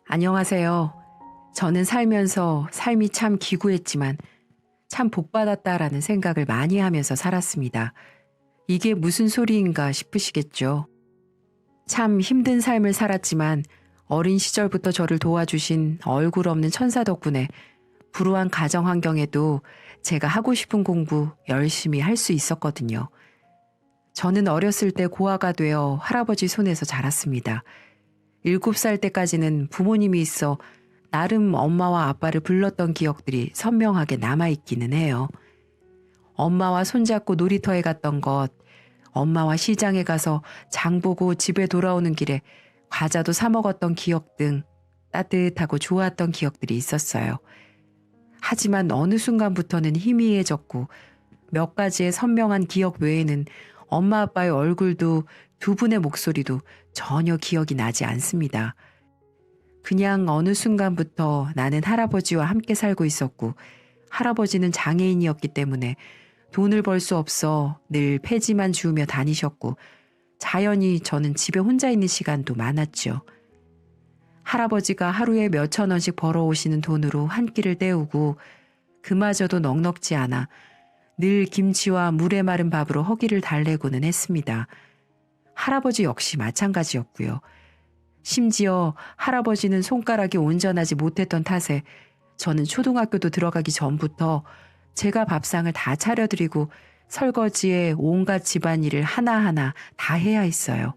안녕하세요. 저는 살면서 삶이 참 기구했지만 참 복받았다라는 생각을 많이 하면서 살았습니다. 이게 무슨 소리인가 싶으시겠죠. 참 힘든 삶을 살았지만 어린 시절부터 저를 도와주신 얼굴 없는 천사 덕분에 불우한 가정 환경에도 제가 하고 싶은 공부 열심히 할 수 있었거든요. 저는 어렸을 때 고아가 되어 할아버지 손에서 자랐습니다. 7살 때까지는 부모님이 있어 나름 엄마와 아빠를 불렀던 기억들이 선명하게 남아있기는 해요. 엄마와 손잡고 놀이터에 갔던 것, 엄마와 시장에 가서 장 보고 집에 돌아오는 길에 과자도 사 먹었던 기억 등 따뜻하고 좋았던 기억들이 있었어요. 하지만 어느 순간부터는 희미해졌고 몇 가지의 선명한 기억 외에는 엄마 아빠의 얼굴도 두 분의 목소리도 전혀 기억이 나지 않습니다. 그냥 어느 순간부터 나는 할아버지와 함께 살고 있었고 할아버지는 장애인이었기 때문에 돈을 벌 수 없어 늘 폐지만 주우며 다니셨고 자연히 저는 집에 혼자 있는 시간도 많았죠. 할아버지가 하루에 몇천 원씩 벌어오시는 돈으로 한 끼를 때우고 그마저도 넉넉지 않아 늘 김치와 물에 마른 밥으로 허기를 달래고는 했습니다. 할아버지 역시 마찬가지였고요. 심지어 할아버지는 손가락이 온전하지 못했던 탓에 저는 초등학교도 들어가기 전부터 제가 밥상을 다 차려드리고 설거지에 온갖 집안일을 하나하나 다 해야 했어요.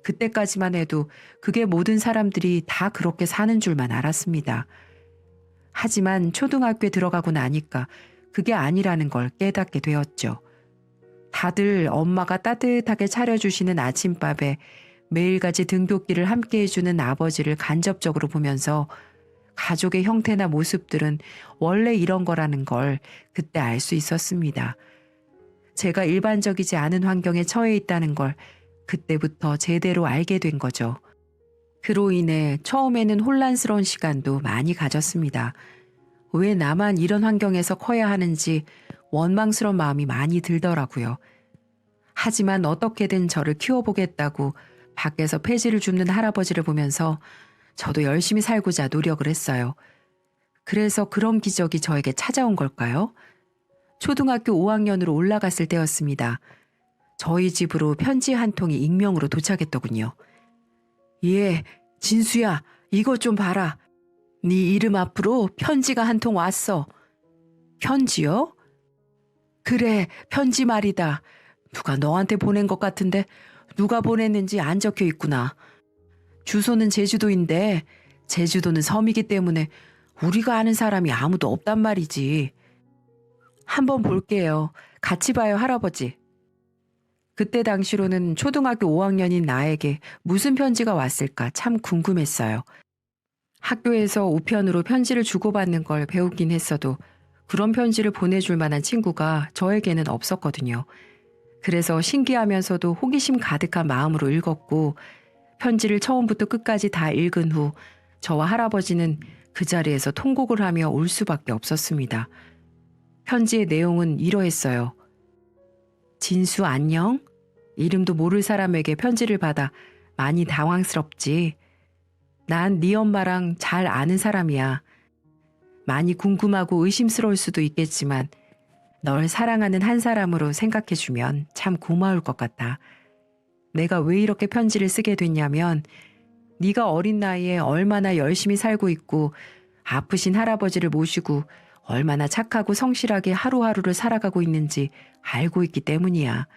그때까지만 해도 그게 모든 사람들이 다 그렇게 사는 줄만 알았습니다. 하지만 초등학교에 들어가고 나니까 그게 아니라는 걸 깨닫게 되었죠. 다들 엄마가 따뜻하게 차려주시는 아침밥에 매일같이 등굣길을 함께 해주는 아버지를 간접적으로 보면서 가족의 형태나 모습들은 원래 이런 거라는 걸 그때 알 수 있었습니다. 제가 일반적이지 않은 환경에 처해 있다는 걸 그때부터 제대로 알게 된 거죠. 그로 인해 처음에는 혼란스러운 시간도 많이 가졌습니다. 왜 나만 이런 환경에서 커야 하는지 원망스러운 마음이 많이 들더라고요. 하지만 어떻게든 저를 키워보겠다고 밖에서 폐지를 줍는 할아버지를 보면서 저도 열심히 살고자 노력을 했어요. 그래서 그런 기적이 저에게 찾아온 걸까요? 초등학교 5학년으로 올라갔을 때였습니다. 저희 집으로 편지 한 통이 익명으로 도착했더군요. 예, 진수야, 이것 좀 봐라. 네 이름 앞으로 편지가 한 통 왔어. 편지요? 그래, 편지 말이다. 누가 너한테 보낸 것 같은데 누가 보냈는지 안 적혀 있구나. 주소는 제주도인데 제주도는 섬이기 때문에 우리가 아는 사람이 아무도 없단 말이지. 한번 볼게요. 같이 봐요, 할아버지. 그때 당시로는 초등학교 5학년인 나에게 무슨 편지가 왔을까 참 궁금했어요. 학교에서 우편으로 편지를 주고받는 걸 배우긴 했어도 그런 편지를 보내줄 만한 친구가 저에게는 없었거든요. 그래서 신기하면서도 호기심 가득한 마음으로 읽었고 편지를 처음부터 끝까지 다 읽은 후 저와 할아버지는 그 자리에서 통곡을 하며 울 수밖에 없었습니다. 편지의 내용은 이러했어요. 진수 안녕? 이름도 모를 사람에게 편지를 받아 많이 당황스럽지. 난 네 엄마랑 잘 아는 사람이야. 많이 궁금하고 의심스러울 수도 있겠지만 널 사랑하는 한 사람으로 생각해주면 참 고마울 것 같아. 내가 왜 이렇게 편지를 쓰게 됐냐면 네가 어린 나이에 얼마나 열심히 살고 있고 아프신 할아버지를 모시고 얼마나 착하고 성실하게 하루하루를 살아가고 있는지 알고 있기 때문이야.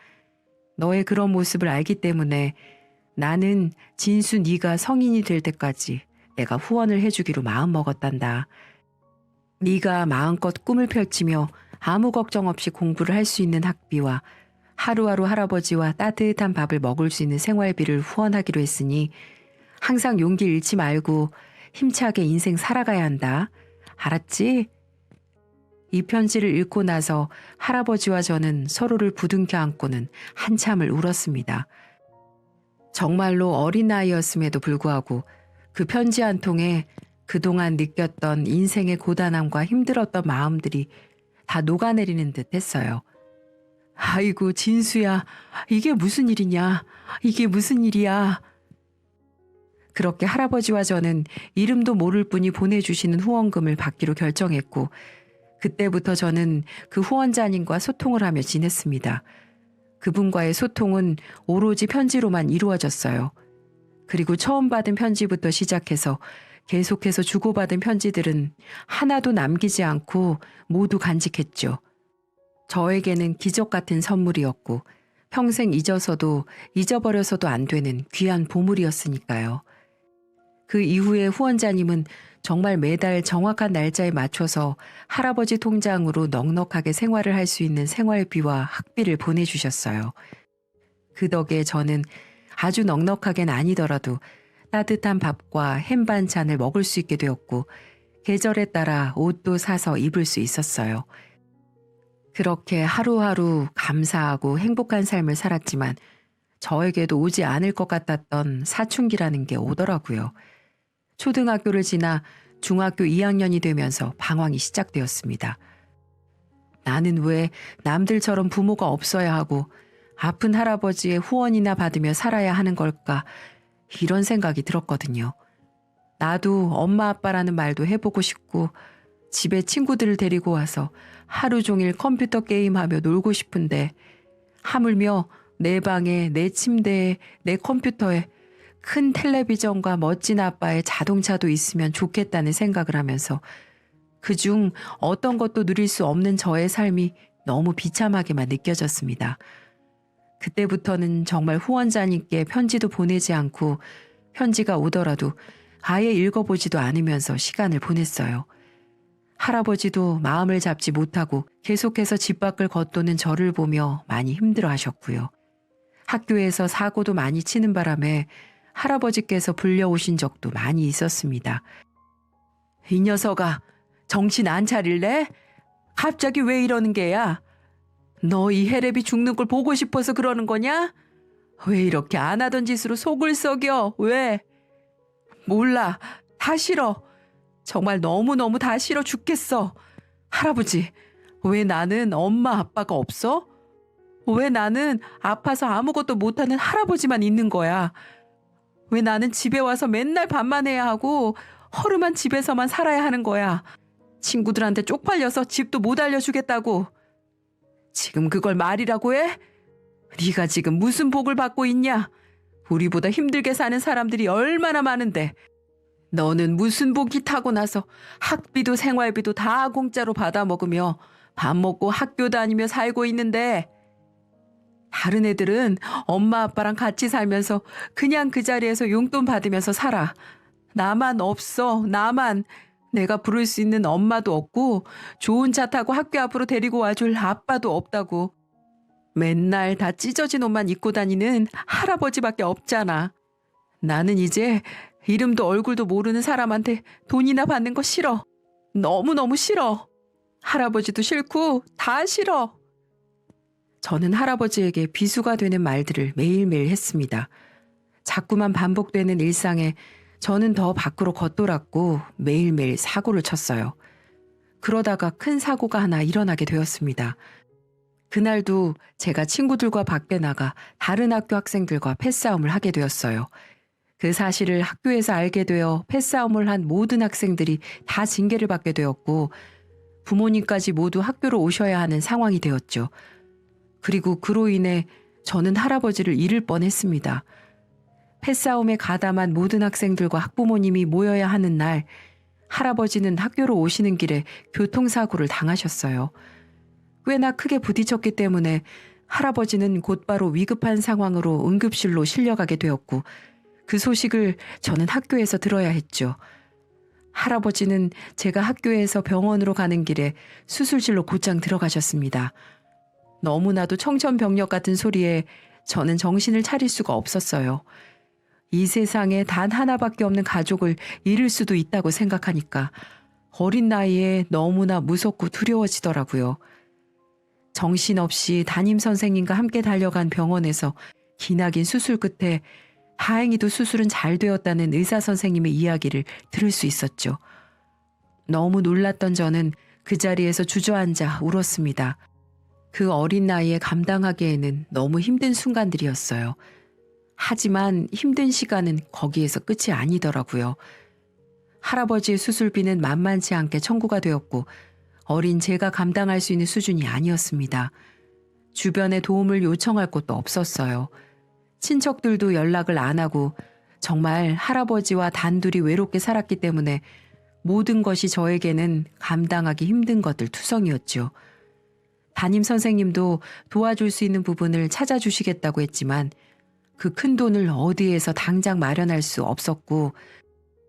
너의 그런 모습을 알기 때문에 나는 진수 네가 성인이 될 때까지 내가 후원을 해주기로 마음먹었단다. 네가 마음껏 꿈을 펼치며 아무 걱정 없이 공부를 할 수 있는 학비와 하루하루 할아버지와 따뜻한 밥을 먹을 수 있는 생활비를 후원하기로 했으니 항상 용기 잃지 말고 힘차게 인생 살아가야 한다. 알았지? 이 편지를 읽고 나서 할아버지와 저는 서로를 부둥켜 안고는 한참을 울었습니다. 정말로 어린 나이였음에도 불구하고 그 편지 한 통에 그동안 느꼈던 인생의 고단함과 힘들었던 마음들이 다 녹아내리는 듯 했어요. 아이고 진수야, 이게 무슨 일이냐? 이게 무슨 일이야? 그렇게 할아버지와 저는 이름도 모를 분이 보내주시는 후원금을 받기로 결정했고, 그때부터 저는 그 후원자님과 소통을 하며 지냈습니다. 그분과의 소통은 오로지 편지로만 이루어졌어요. 그리고 처음 받은 편지부터 시작해서 계속해서 주고받은 편지들은 하나도 남기지 않고 모두 간직했죠. 저에게는 기적 같은 선물이었고 평생 잊어서도 잊어버려서도 안 되는 귀한 보물이었으니까요. 그 이후에 후원자님은 정말 매달 정확한 날짜에 맞춰서 할아버지 통장으로 넉넉하게 생활을 할 수 있는 생활비와 학비를 보내주셨어요. 그 덕에 저는 아주 넉넉하게는 아니더라도 따뜻한 밥과 햄 반찬을 먹을 수 있게 되었고 계절에 따라 옷도 사서 입을 수 있었어요. 그렇게 하루하루 감사하고 행복한 삶을 살았지만 저에게도 오지 않을 것 같았던 사춘기라는 게 오더라고요. 초등학교를 지나 중학교 2학년이 되면서 방황이 시작되었습니다. 나는 왜 남들처럼 부모가 없어야 하고 아픈 할아버지의 후원이나 받으며 살아야 하는 걸까? 이런 생각이 들었거든요. 나도 엄마 아빠라는 말도 해보고 싶고 집에 친구들을 데리고 와서 하루 종일 컴퓨터 게임하며 놀고 싶은데 하물며 내 방에 내 침대에 내 컴퓨터에 큰 텔레비전과 멋진 아빠의 자동차도 있으면 좋겠다는 생각을 하면서 그중 어떤 것도 누릴 수 없는 저의 삶이 너무 비참하게만 느껴졌습니다. 그때부터는 정말 후원자님께 편지도 보내지 않고 편지가 오더라도 아예 읽어보지도 않으면서 시간을 보냈어요. 할아버지도 마음을 잡지 못하고 계속해서 집 밖을 겉도는 저를 보며 많이 힘들어하셨고요. 학교에서 사고도 많이 치는 바람에 할아버지께서 불려오신 적도 많이 있었습니다. 이 녀석아, 정신 안 차릴래? 갑자기 왜 이러는 게야? 너 이 해랩이 죽는 걸 보고 싶어서 그러는 거냐? 왜 이렇게 안 하던 짓으로 속을 썩여? 왜? 몰라. 다 싫어. 정말 너무너무 다 싫어 죽겠어. 할아버지, 왜 나는 엄마 아빠가 없어? 왜 나는 아파서 아무것도 못하는 할아버지만 있는 거야? 왜 나는 집에 와서 맨날 밥만 해야 하고 허름한 집에서만 살아야 하는 거야? 친구들한테 쪽팔려서 집도 못 알려주겠다고. 지금 그걸 말이라고 해? 네가 지금 무슨 복을 받고 있냐? 우리보다 힘들게 사는 사람들이 얼마나 많은데 너는 무슨 복이 타고나서 학비도 생활비도 다 공짜로 받아먹으며 밥 먹고 학교 다니며 살고 있는데 다른 애들은 엄마 아빠랑 같이 살면서 그냥 그 자리에서 용돈 받으면서 살아. 나만 없어. 나만. 내가 부를 수 있는 엄마도 없고 좋은 차 타고 학교 앞으로 데리고 와줄 아빠도 없다고. 맨날 다 찢어진 옷만 입고 다니는 할아버지밖에 없잖아. 나는 이제 이름도 얼굴도 모르는 사람한테 돈이나 받는 거 싫어. 너무너무 싫어. 할아버지도 싫고 다 싫어. 저는 할아버지에게 비수가 되는 말들을 매일매일 했습니다. 자꾸만 반복되는 일상에 저는 더 밖으로 겉돌았고 매일매일 사고를 쳤어요. 그러다가 큰 사고가 하나 일어나게 되었습니다. 그날도 제가 친구들과 밖에 나가 다른 학교 학생들과 패싸움을 하게 되었어요. 그 사실을 학교에서 알게 되어 패싸움을 한 모든 학생들이 다 징계를 받게 되었고 부모님까지 모두 학교로 오셔야 하는 상황이 되었죠. 그리고 그로 인해 저는 할아버지를 잃을 뻔했습니다. 패싸움에 가담한 모든 학생들과 학부모님이 모여야 하는 날 할아버지는 학교로 오시는 길에 교통사고를 당하셨어요. 꽤나 크게 부딪혔기 때문에 할아버지는 곧바로 위급한 상황으로 응급실로 실려가게 되었고 그 소식을 저는 학교에서 들어야 했죠. 할아버지는 제가 학교에서 병원으로 가는 길에 수술실로 곧장 들어가셨습니다. 너무나도 청천벽력 같은 소리에 저는 정신을 차릴 수가 없었어요. 이 세상에 단 하나밖에 없는 가족을 잃을 수도 있다고 생각하니까 어린 나이에 너무나 무섭고 두려워지더라고요. 정신없이 담임 선생님과 함께 달려간 병원에서 기나긴 수술 끝에 다행히도 수술은 잘 되었다는 의사 선생님의 이야기를 들을 수 있었죠. 너무 놀랐던 저는 그 자리에서 주저앉아 울었습니다. 그 어린 나이에 감당하기에는 너무 힘든 순간들이었어요. 하지만 힘든 시간은 거기에서 끝이 아니더라고요. 할아버지의 수술비는 만만치 않게 청구가 되었고 어린 제가 감당할 수 있는 수준이 아니었습니다. 주변에 도움을 요청할 곳도 없었어요. 친척들도 연락을 안 하고 정말 할아버지와 단둘이 외롭게 살았기 때문에 모든 것이 저에게는 감당하기 힘든 것들 투성이었죠. 담임 선생님도 도와줄 수 있는 부분을 찾아주시겠다고 했지만 그 큰 돈을 어디에서 당장 마련할 수 없었고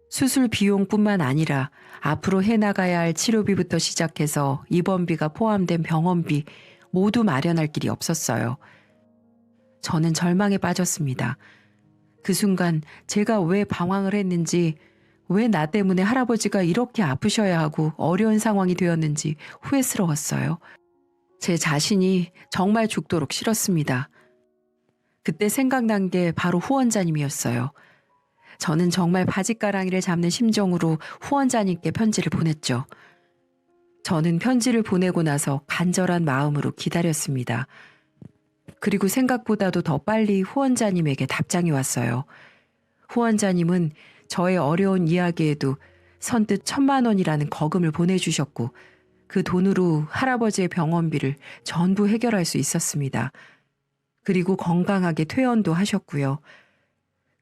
수술 비용뿐만 아니라 앞으로 해나가야 할 치료비부터 시작해서 입원비가 포함된 병원비 모두 마련할 길이 없었어요. 저는 절망에 빠졌습니다. 그 순간 제가 왜 방황을 했는지, 왜 나 때문에 할아버지가 이렇게 아프셔야 하고 어려운 상황이 되었는지 후회스러웠어요. 제 자신이 정말 죽도록 싫었습니다. 그때 생각난 게 바로 후원자님이었어요. 저는 정말 바짓가랑이를 잡는 심정으로 후원자님께 편지를 보냈죠. 저는 편지를 보내고 나서 간절한 마음으로 기다렸습니다. 그리고 생각보다도 더 빨리 후원자님에게 답장이 왔어요. 후원자님은 저의 어려운 이야기에도 선뜻 1,000만 원이라는 거금을 보내주셨고 그 돈으로 할아버지의 병원비를 전부 해결할 수 있었습니다. 그리고 건강하게 퇴원도 하셨고요.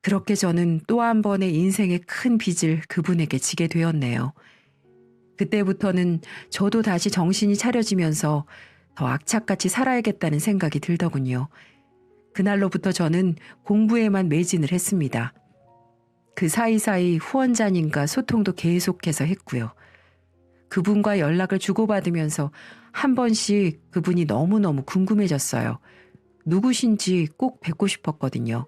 그렇게 저는 또 한 번의 인생의 큰 빚을 그분에게 지게 되었네요. 그때부터는 저도 다시 정신이 차려지면서 더 악착같이 살아야겠다는 생각이 들더군요. 그날로부터 저는 공부에만 매진을 했습니다. 그 사이사이 후원자님과 소통도 계속해서 했고요. 그분과 연락을 주고받으면서 한 번씩 그분이 너무너무 궁금해졌어요. 누구신지 꼭 뵙고 싶었거든요.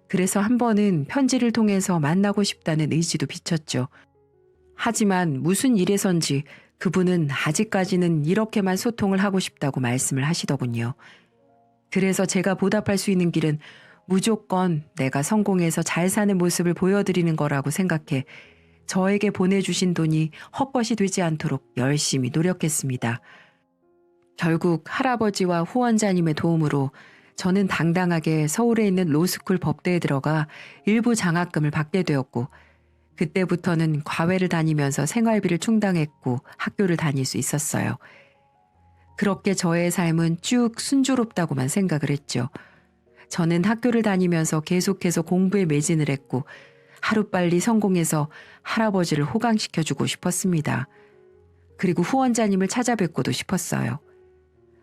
그래서 한 번은 편지를 통해서 만나고 싶다는 의지도 비쳤죠. 하지만 무슨 일에선지 그분은 아직까지는 이렇게만 소통을 하고 싶다고 말씀을 하시더군요. 그래서 제가 보답할 수 있는 길은 무조건 내가 성공해서 잘 사는 모습을 보여드리는 거라고 생각해 저에게 보내주신 돈이 헛것이 되지 않도록 열심히 노력했습니다. 결국 할아버지와 후원자님의 도움으로 저는 당당하게 서울에 있는 로스쿨 법대에 들어가 일부 장학금을 받게 되었고 그때부터는 과외를 다니면서 생활비를 충당했고 학교를 다닐 수 있었어요. 그렇게 저의 삶은 쭉 순조롭다고만 생각을 했죠. 저는 학교를 다니면서 계속해서 공부에 매진을 했고 하루빨리 성공해서 할아버지를 호강시켜주고 싶었습니다. 그리고 후원자님을 찾아뵙고도 싶었어요.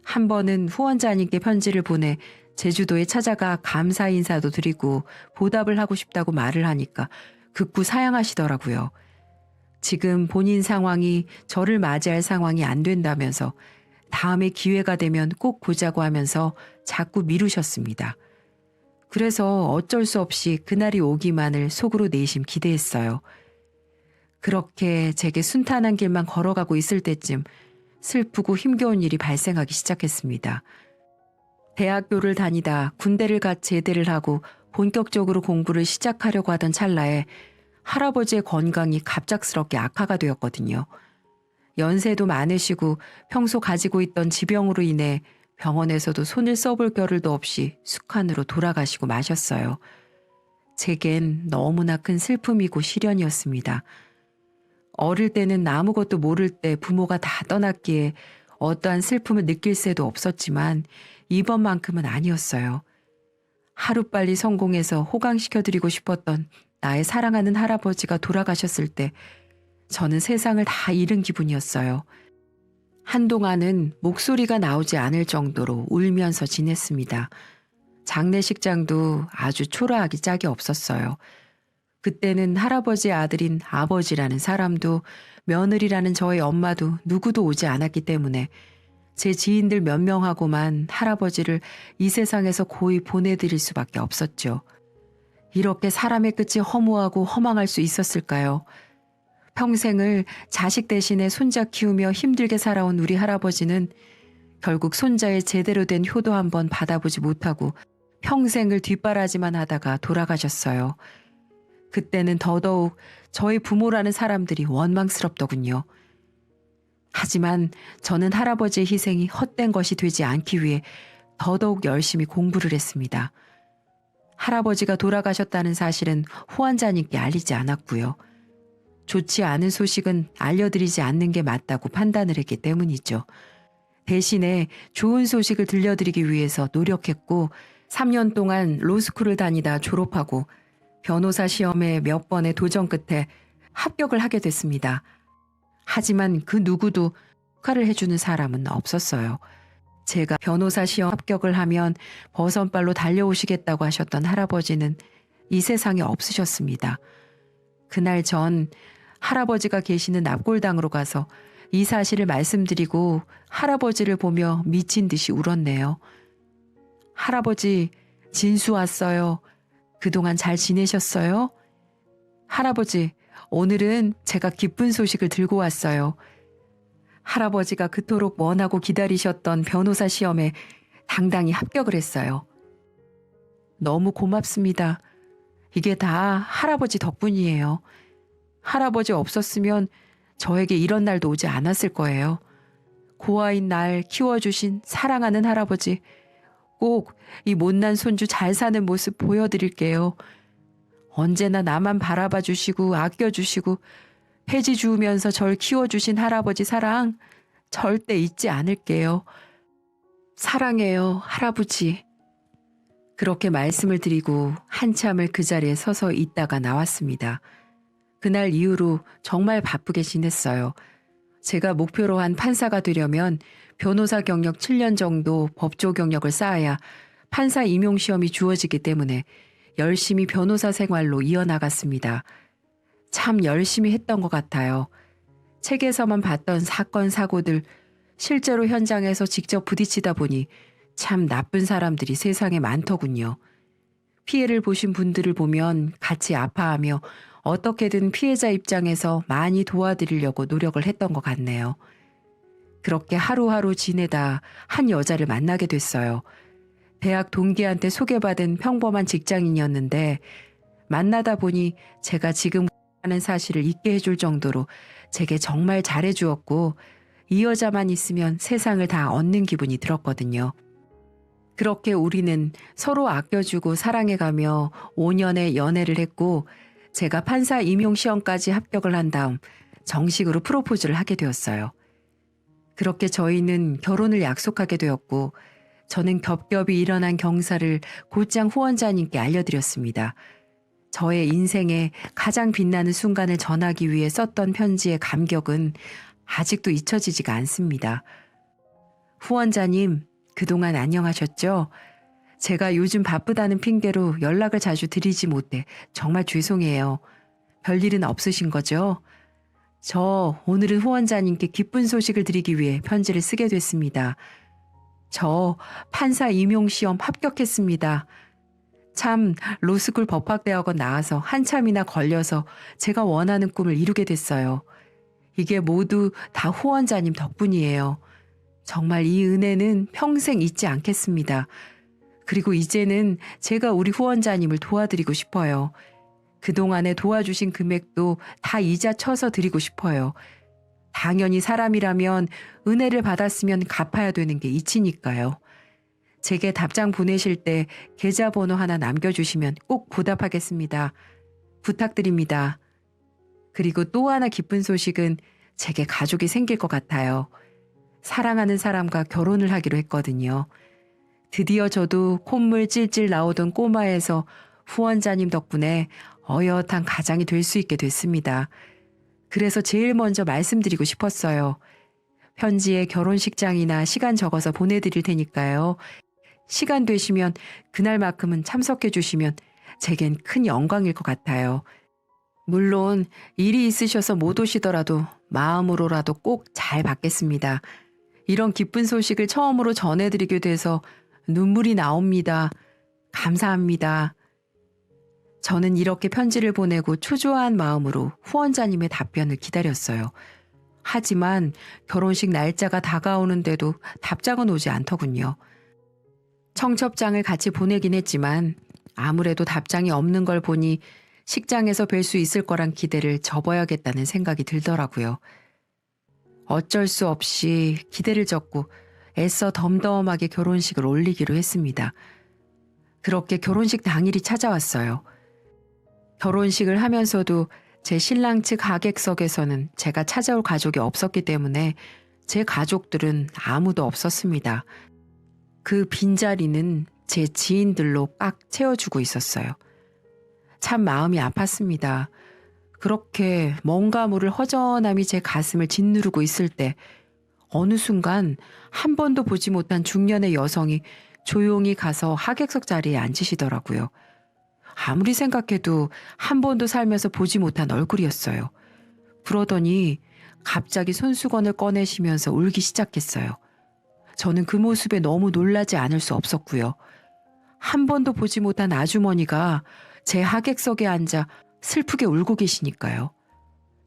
한 번은 후원자님께 편지를 보내 제주도에 찾아가 감사 인사도 드리고 보답을 하고 싶다고 말을 하니까 극구 사양하시더라고요. 지금 본인 상황이 저를 맞이할 상황이 안 된다면서 다음에 기회가 되면 꼭 보자고 하면서 자꾸 미루셨습니다. 그래서 어쩔 수 없이 그날이 오기만을 속으로 내심 기대했어요. 그렇게 제게 순탄한 길만 걸어가고 있을 때쯤 슬프고 힘겨운 일이 발생하기 시작했습니다. 대학교를 다니다 군대를 갓 제대를 하고 본격적으로 공부를 시작하려고 하던 찰나에 할아버지의 건강이 갑작스럽게 악화가 되었거든요. 연세도 많으시고 평소 가지고 있던 지병으로 인해 병원에서도 손을 써볼 겨를도 없이 숙환으로 돌아가시고 마셨어요. 제겐 너무나 큰 슬픔이고 시련이었습니다. 어릴 때는 아무것도 모를 때 부모가 다 떠났기에 어떠한 슬픔을 느낄 새도 없었지만 이번만큼은 아니었어요. 하루빨리 성공해서 호강시켜드리고 싶었던 나의 사랑하는 할아버지가 돌아가셨을 때 저는 세상을 다 잃은 기분이었어요. 한동안은 목소리가 나오지 않을 정도로 울면서 지냈습니다. 장례식장도 아주 초라하기 짝이 없었어요. 그때는 할아버지의 아들인 아버지라는 사람도 며느리라는 저의 엄마도 누구도 오지 않았기 때문에 제 지인들 몇 명하고만 할아버지를 이 세상에서 고이 보내드릴 수밖에 없었죠. 이렇게 사람의 끝이 허무하고 허망할 수 있었을까요? 평생을 자식 대신에 손자 키우며 힘들게 살아온 우리 할아버지는 결국 손자의 제대로 된 효도 한번 받아보지 못하고 평생을 뒷바라지만 하다가 돌아가셨어요. 그때는 더더욱 저희 부모라는 사람들이 원망스럽더군요. 하지만 저는 할아버지의 희생이 헛된 것이 되지 않기 위해 더더욱 열심히 공부를 했습니다. 할아버지가 돌아가셨다는 사실은 후원자님께 알리지 않았고요. 좋지 않은 소식은 알려드리지 않는 게 맞다고 판단을 했기 때문이죠. 대신에 좋은 소식을 들려드리기 위해서 노력했고 3년 동안 로스쿨을 다니다 졸업하고 변호사 시험에 몇 번의 도전 끝에 합격을 하게 됐습니다. 하지만 그 누구도 축하를 해주는 사람은 없었어요. 제가 변호사 시험 합격을 하면 버선발로 달려오시겠다고 하셨던 할아버지는 이 세상에 없으셨습니다. 그날 전 할아버지가 계시는 납골당으로 가서 이 사실을 말씀드리고 할아버지를 보며 미친 듯이 울었네요. 할아버지, 진수 왔어요. 그동안 잘 지내셨어요? 할아버지, 오늘은 제가 기쁜 소식을 들고 왔어요. 할아버지가 그토록 원하고 기다리셨던 변호사 시험에 당당히 합격을 했어요. 너무 고맙습니다. 이게 다 할아버지 덕분이에요. 할아버지 없었으면 저에게 이런 날도 오지 않았을 거예요. 고아인 날 키워주신 사랑하는 할아버지, 꼭 이 못난 손주 잘 사는 모습 보여드릴게요. 언제나 나만 바라봐 주시고 아껴주시고 해지 주우면서 절 키워주신 할아버지 사랑 절대 잊지 않을게요. 사랑해요, 할아버지. 그렇게 말씀을 드리고 한참을 그 자리에 서서 있다가 나왔습니다. 그날 이후로 정말 바쁘게 지냈어요. 제가 목표로 한 판사가 되려면 변호사 경력 7년 정도 법조 경력을 쌓아야 판사 임용 시험이 주어지기 때문에 열심히 변호사 생활로 이어나갔습니다. 참 열심히 했던 것 같아요. 책에서만 봤던 사건, 사고들, 실제로 현장에서 직접 부딪히다 보니 참 나쁜 사람들이 세상에 많더군요. 피해를 보신 분들을 보면 같이 아파하며 어떻게든 피해자 입장에서 많이 도와드리려고 노력을 했던 것 같네요. 그렇게 하루하루 지내다 한 여자를 만나게 됐어요. 대학 동기한테 소개받은 평범한 직장인이었는데 만나다 보니 제가 지금 하는 사실을 잊게 해줄 정도로 제게 정말 잘해주었고 이 여자만 있으면 세상을 다 얻는 기분이 들었거든요. 그렇게 우리는 서로 아껴주고 사랑해가며 5년의 연애를 했고 제가 판사 임용 시험까지 합격을 한 다음 정식으로 프로포즈를 하게 되었어요. 그렇게 저희는 결혼을 약속하게 되었고 저는 겹겹이 일어난 경사를 곧장 후원자님께 알려드렸습니다. 저의 인생에 가장 빛나는 순간을 전하기 위해 썼던 편지의 감격은 아직도 잊혀지지가 않습니다. 후원자님, 그동안 안녕하셨죠? 제가 요즘 바쁘다는 핑계로 연락을 자주 드리지 못해 정말 죄송해요. 별일은 없으신 거죠? 저 오늘은 후원자님께 기쁜 소식을 드리기 위해 편지를 쓰게 됐습니다. 저 판사 임용시험 합격했습니다. 참 로스쿨 법학대학원 나와서 한참이나 걸려서 제가 원하는 꿈을 이루게 됐어요. 이게 모두 다 후원자님 덕분이에요. 정말 이 은혜는 평생 잊지 않겠습니다. 그리고 이제는 제가 우리 후원자님을 도와드리고 싶어요. 그동안에 도와주신 금액도 다 이자 쳐서 드리고 싶어요. 당연히 사람이라면 은혜를 받았으면 갚아야 되는 게 이치니까요. 제게 답장 보내실 때 계좌번호 하나 남겨주시면 꼭 보답하겠습니다. 부탁드립니다. 그리고 또 하나 기쁜 소식은 제게 가족이 생길 것 같아요. 사랑하는 사람과 결혼을 하기로 했거든요. 드디어 저도 콧물 찔찔 나오던 꼬마에서 후원자님 덕분에 어엿한 가장이 될 수 있게 됐습니다. 그래서 제일 먼저 말씀드리고 싶었어요. 편지에 결혼식장이나 시간 적어서 보내드릴 테니까요. 시간 되시면 그날만큼은 참석해 주시면 제겐 큰 영광일 것 같아요. 물론 일이 있으셔서 못 오시더라도 마음으로라도 꼭 잘 받겠습니다. 이런 기쁜 소식을 처음으로 전해드리게 돼서 눈물이 나옵니다. 감사합니다. 저는 이렇게 편지를 보내고 초조한 마음으로 후원자님의 답변을 기다렸어요. 하지만 결혼식 날짜가 다가오는데도 답장은 오지 않더군요. 청첩장을 같이 보내긴 했지만 아무래도 답장이 없는 걸 보니 식장에서 뵐 수 있을 거란 기대를 접어야겠다는 생각이 들더라고요. 어쩔 수 없이 기대를 접고 애써 덤덤하게 결혼식을 올리기로 했습니다. 그렇게 결혼식 당일이 찾아왔어요. 결혼식을 하면서도 제 신랑 측 하객석에서는 제가 찾아올 가족이 없었기 때문에 제 가족들은 아무도 없었습니다. 그 빈자리는 제 지인들로 꽉 채워주고 있었어요. 참 마음이 아팠습니다. 그렇게 먼 가물을 허전함이 제 가슴을 짓누르고 있을 때 어느 순간 한 번도 보지 못한 중년의 여성이 조용히 가서 하객석 자리에 앉으시더라고요. 아무리 생각해도 한 번도 살면서 보지 못한 얼굴이었어요. 그러더니 갑자기 손수건을 꺼내시면서 울기 시작했어요. 저는 그 모습에 너무 놀라지 않을 수 없었고요. 한 번도 보지 못한 아주머니가 제 하객석에 앉아 슬프게 울고 계시니까요.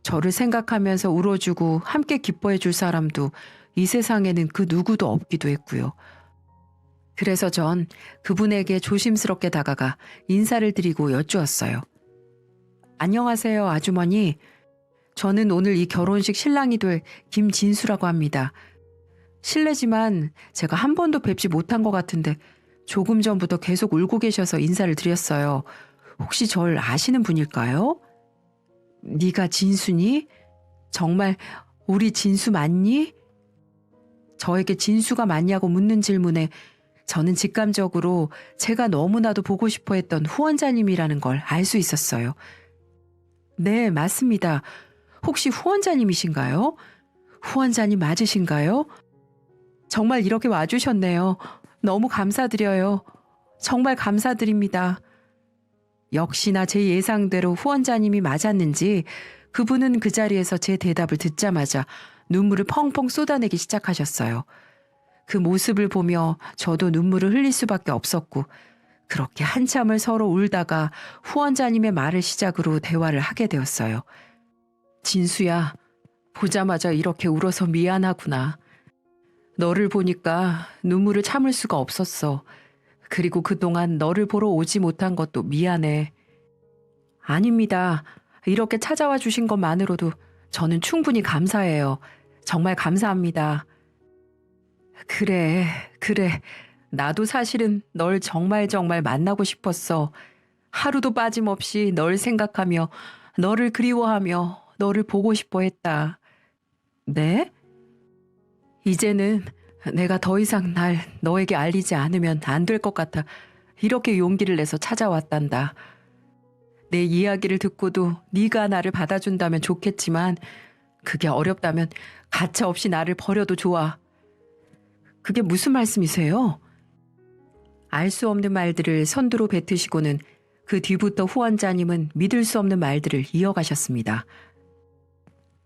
저를 생각하면서 울어주고 함께 기뻐해 줄 사람도 이 세상에는 그 누구도 없기도 했고요. 그래서 전 그분에게 조심스럽게 다가가 인사를 드리고 여쭈었어요. 안녕하세요, 아주머니. 저는 오늘 이 결혼식 신랑이 될 김진수라고 합니다. 실례지만 제가 한 번도 뵙지 못한 것 같은데 조금 전부터 계속 울고 계셔서 인사를 드렸어요. 혹시 절 아시는 분일까요? 네가 진수니? 정말 우리 진수 맞니? 저에게 진수가 맞냐고 묻는 질문에 저는 직감적으로 제가 너무나도 보고 싶어 했던 후원자님이라는 걸 알 수 있었어요. 네, 맞습니다. 혹시 후원자님이신가요? 후원자님 맞으신가요? 정말 이렇게 와주셨네요. 너무 감사드려요. 정말 감사드립니다. 역시나 제 예상대로 후원자님이 맞았는지 그분은 그 자리에서 제 대답을 듣자마자 눈물을 펑펑 쏟아내기 시작하셨어요. 그 모습을 보며 저도 눈물을 흘릴 수밖에 없었고 그렇게 한참을 서로 울다가 후원자님의 말을 시작으로 대화를 하게 되었어요. 진수야, 보자마자 이렇게 울어서 미안하구나. 너를 보니까 눈물을 참을 수가 없었어. 그리고 그동안 너를 보러 오지 못한 것도 미안해. 아닙니다. 이렇게 찾아와 주신 것만으로도 저는 충분히 감사해요. 정말 감사합니다. 그래. 나도 사실은 널 정말 만나고 싶었어. 하루도 빠짐없이 널 생각하며 너를 그리워하며 너를 보고 싶어 했다. 네? 이제는 내가 더 이상 날 너에게 알리지 않으면 안 될 것 같아 이렇게 용기를 내서 찾아왔단다. 내 이야기를 듣고도 네가 나를 받아준다면 좋겠지만 그게 어렵다면 가차없이 나를 버려도 좋아. 그게 무슨 말씀이세요? 알 수 없는 말들을 선두로 뱉으시고는 그 뒤부터 후원자님은 믿을 수 없는 말들을 이어가셨습니다.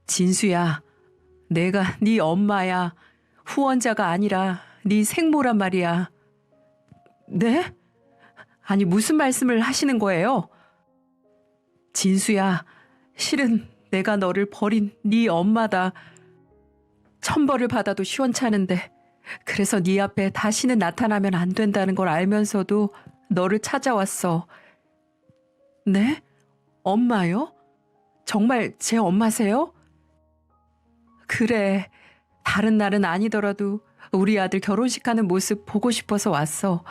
진수야, 내가 네 엄마야. 후원자가 아니라 네 생모란 말이야. 네? 아니 무슨 말씀을 하시는 거예요? 진수야, 실은 내가 너를 버린 네 엄마다. 천벌을 받아도 시원찮은데 그래서 네 앞에 다시는 나타나면 안 된다는 걸 알면서도 너를 찾아왔어. 네? 엄마요? 정말 제 엄마세요? 그래. 다른 날은 아니더라도 우리 아들 결혼식하는 모습 보고 싶어서 왔어.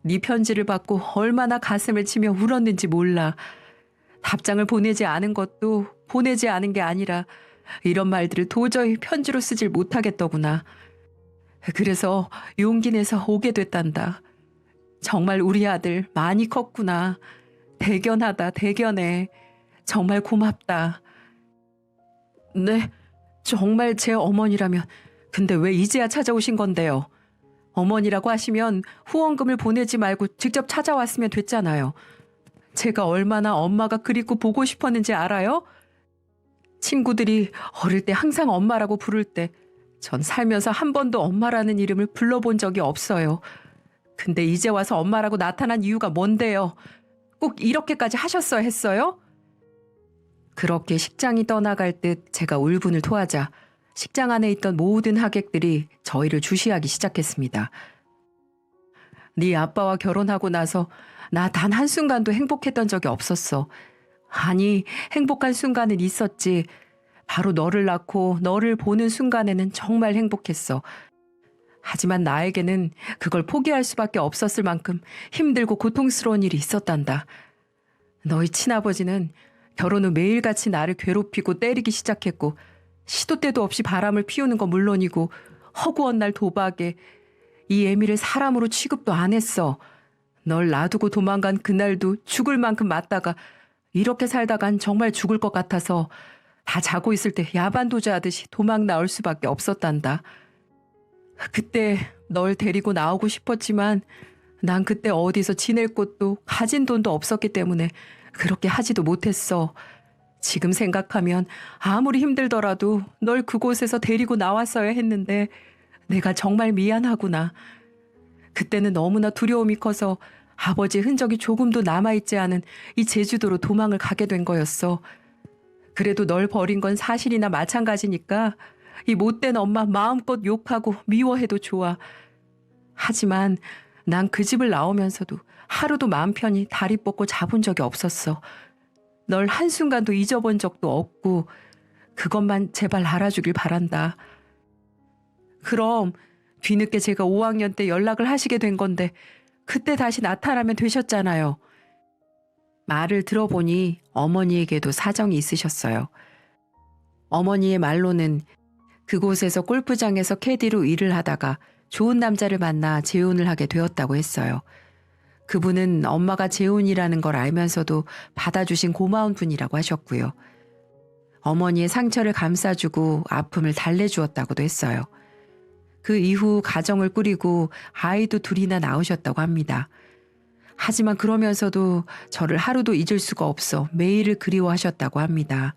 네 편지를 받고 얼마나 가슴을 치며 울었는지 몰라. 답장을 보내지 않은 것도 보내지 않은 게 아니라 이런 말들을 도저히 편지로 쓰질 못하겠더구나. 그래서 용기 내서 오게 됐단다. 정말 우리 아들 많이 컸구나. 대견하다, 대견해. 정말 고맙다. 네, 정말 제 어머니라면 근데 왜 이제야 찾아오신 건데요? 어머니라고 하시면 후원금을 보내지 말고 직접 찾아왔으면 됐잖아요. 제가 얼마나 엄마가 그립고 보고 싶었는지 알아요? 친구들이 어릴 때 항상 엄마라고 부를 때 전 살면서 한 번도 엄마라는 이름을 불러본 적이 없어요. 근데 이제 와서 엄마라고 나타난 이유가 뭔데요? 꼭 이렇게까지 하셨어야 했어요? 그렇게 식장이 떠나갈 듯 제가 울분을 토하자 식장 안에 있던 모든 하객들이 저희를 주시하기 시작했습니다. 네 아빠와 결혼하고 나서 나 단 한순간도 행복했던 적이 없었어. 아니, 행복한 순간은 있었지. 바로 너를 낳고 너를 보는 순간에는 정말 행복했어. 하지만 나에게는 그걸 포기할 수밖에 없었을 만큼 힘들고 고통스러운 일이 있었단다. 너희 친아버지는 결혼 후 매일같이 나를 괴롭히고 때리기 시작했고 시도 때도 없이 바람을 피우는 건 물론이고 허구한 날 도박에 이 애미를 사람으로 취급도 안 했어. 널 놔두고 도망간 그날도 죽을 만큼 맞다가 이렇게 살다간 정말 죽을 것 같아서 다 자고 있을 때 야반도주하듯이 도망 나올 수밖에 없었단다. 그때 널 데리고 나오고 싶었지만 난 그때 어디서 지낼 곳도 가진 돈도 없었기 때문에 그렇게 하지도 못했어. 지금 생각하면 아무리 힘들더라도 널 그곳에서 데리고 나왔어야 했는데 내가 정말 미안하구나. 그때는 너무나 두려움이 커서 아버지의 흔적이 조금도 남아있지 않은 이 제주도로 도망을 가게 된 거였어. 그래도 널 버린 건 사실이나 마찬가지니까 이 못된 엄마 마음껏 욕하고 미워해도 좋아. 하지만 난 그 집을 나오면서도 하루도 마음 편히 다리 뻗고 자본 적이 없었어. 널 한순간도 잊어본 적도 없고 그것만 제발 알아주길 바란다. 그럼 뒤늦게 제가 5학년 때 연락을 하시게 된 건데 그때 다시 나타나면 되셨잖아요. 말을 들어보니 어머니에게도 사정이 있으셨어요. 어머니의 말로는 그곳에서 골프장에서 캐디로 일을 하다가 좋은 남자를 만나 재혼을 하게 되었다고 했어요. 그분은 엄마가 재혼이라는 걸 알면서도 받아주신 고마운 분이라고 하셨고요. 어머니의 상처를 감싸주고 아픔을 달래주었다고도 했어요. 그 이후 가정을 꾸리고 아이도 둘이나 낳으셨다고 합니다. 하지만 그러면서도 저를 하루도 잊을 수가 없어 매일을 그리워하셨다고 합니다.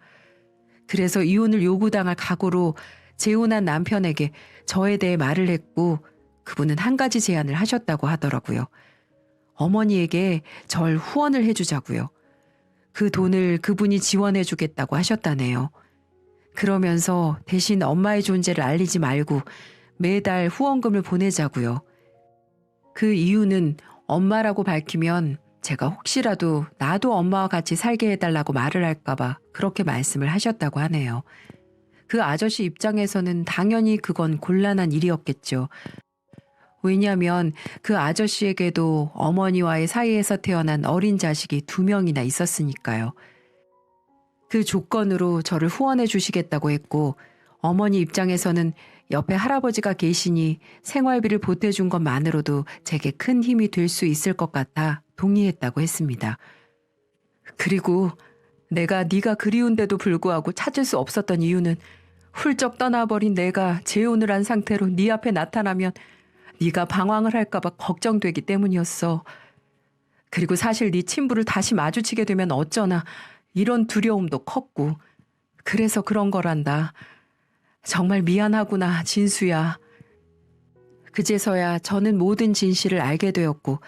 그래서 이혼을 요구당할 각오로 재혼한 남편에게 저에 대해 말을 했고 그분은 한 가지 제안을 하셨다고 하더라고요. 어머니에게 절 후원을 해주자고요. 그 돈을 그분이 지원해주겠다고 하셨다네요. 그러면서 대신 엄마의 존재를 알리지 말고 매달 후원금을 보내자고요. 그 이유는 엄마라고 밝히면 제가 혹시라도 나도 엄마와 같이 살게 해달라고 말을 할까봐 그렇게 말씀을 하셨다고 하네요. 그 아저씨 입장에서는 당연히 그건 곤란한 일이었겠죠. 왜냐하면 그 아저씨에게도 어머니와의 사이에서 태어난 어린 자식이 2명이나 있었으니까요. 그 조건으로 저를 후원해 주시겠다고 했고 어머니 입장에서는 옆에 할아버지가 계시니 생활비를 보태준 것만으로도 제게 큰 힘이 될 수 있을 것 같아 동의했다고 했습니다. 그리고 내가 네가 그리운데도 불구하고 찾을 수 없었던 이유는 훌쩍 떠나버린 내가 재혼을 한 상태로 네 앞에 나타나면 네가 방황을 할까봐 걱정되기 때문이었어. 그리고 사실 네 친부를 다시 마주치게 되면 어쩌나 이런 두려움도 컸고 그래서 그런 거란다. 정말 미안하구나, 진수야. 그제서야 저는 모든 진실을 알게 되었고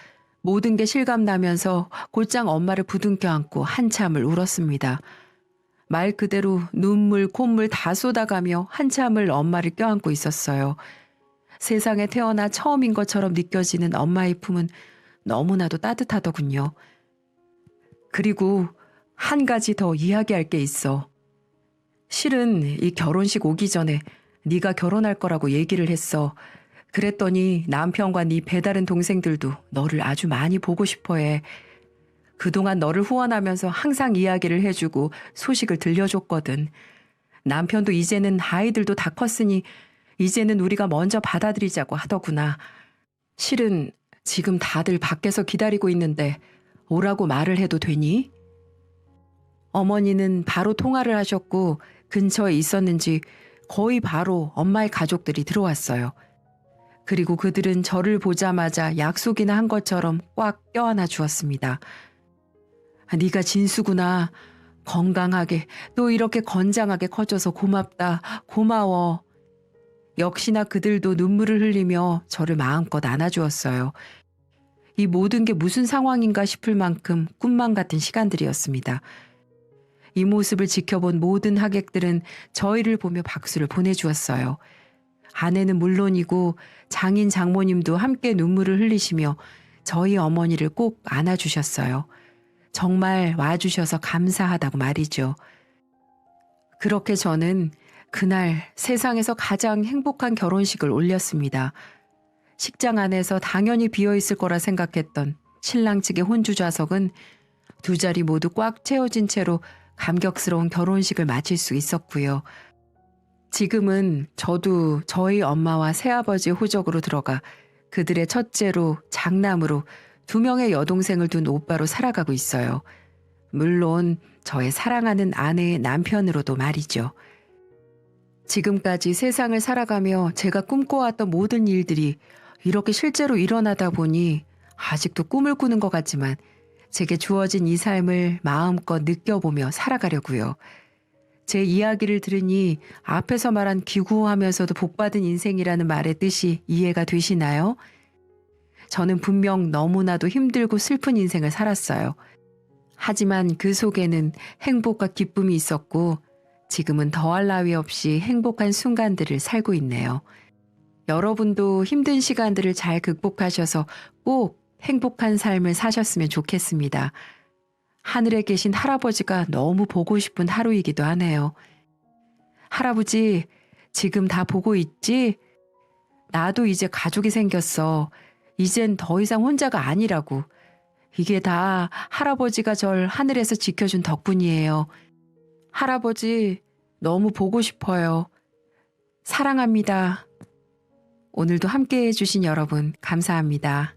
모든 게 실감나면서 곧장 엄마를 부둥켜 안고 한참을 울었습니다. 말 그대로 눈물, 콧물 다 쏟아가며 한참을 엄마를 껴안고 있었어요. 세상에 태어나 처음인 것처럼 느껴지는 엄마의 품은 너무나도 따뜻하더군요. 그리고 한 가지 더 이야기할 게 있어. 실은 이 결혼식 오기 전에 네가 결혼할 거라고 얘기를 했어. 그랬더니 남편과 네 배다른 동생들도 너를 아주 많이 보고 싶어해. 그동안 너를 후원하면서 항상 이야기를 해주고 소식을 들려줬거든. 남편도 이제는 아이들도 다 컸으니 이제는 우리가 먼저 받아들이자고 하더구나. 실은 지금 다들 밖에서 기다리고 있는데 오라고 말을 해도 되니? 어머니는 바로 통화를 하셨고 근처에 있었는지 거의 바로 엄마의 가족들이 들어왔어요. 그리고 그들은 저를 보자마자 약속이나 한 것처럼 꽉 껴안아 주었습니다. 네가 진수구나. 건강하게 또 이렇게 건장하게 커져서 고맙다. 고마워. 역시나 그들도 눈물을 흘리며 저를 마음껏 안아주었어요. 이 모든 게 무슨 상황인가 싶을 만큼 꿈만 같은 시간들이었습니다. 이 모습을 지켜본 모든 하객들은 저희를 보며 박수를 보내주었어요. 아내는 물론이고 장인 장모님도 함께 눈물을 흘리시며 저희 어머니를 꼭 안아주셨어요. 정말 와주셔서 감사하다고 말이죠. 그렇게 저는 그날 세상에서 가장 행복한 결혼식을 올렸습니다. 식장 안에서 당연히 비어있을 거라 생각했던 신랑 측의 혼주 좌석은 두 자리 모두 꽉 채워진 채로 감격스러운 결혼식을 마칠 수 있었고요. 지금은 저도 저희 엄마와 새아버지 호적으로 들어가 그들의 첫째로 장남으로 두 명의 여동생을 둔 오빠로 살아가고 있어요. 물론 저의 사랑하는 아내의 남편으로도 말이죠. 지금까지 세상을 살아가며 제가 꿈꿔왔던 모든 일들이 이렇게 실제로 일어나다 보니 아직도 꿈을 꾸는 것 같지만 제게 주어진 이 삶을 마음껏 느껴보며 살아가려고요. 제 이야기를 들으니 앞에서 말한 기구하면서도 복받은 인생이라는 말의 뜻이 이해가 되시나요? 저는 분명 너무나도 힘들고 슬픈 인생을 살았어요. 하지만 그 속에는 행복과 기쁨이 있었고 지금은 더할 나위 없이 행복한 순간들을 살고 있네요. 여러분도 힘든 시간들을 잘 극복하셔서 꼭 행복한 삶을 사셨으면 좋겠습니다. 하늘에 계신 할아버지가 너무 보고 싶은 하루이기도 하네요. 할아버지, 지금 다 보고 있지? 나도 이제 가족이 생겼어. 이젠 더 이상 혼자가 아니라고. 이게 다 할아버지가 절 하늘에서 지켜준 덕분이에요. 할아버지, 너무 보고 싶어요. 사랑합니다. 오늘도 함께 해주신 여러분, 감사합니다.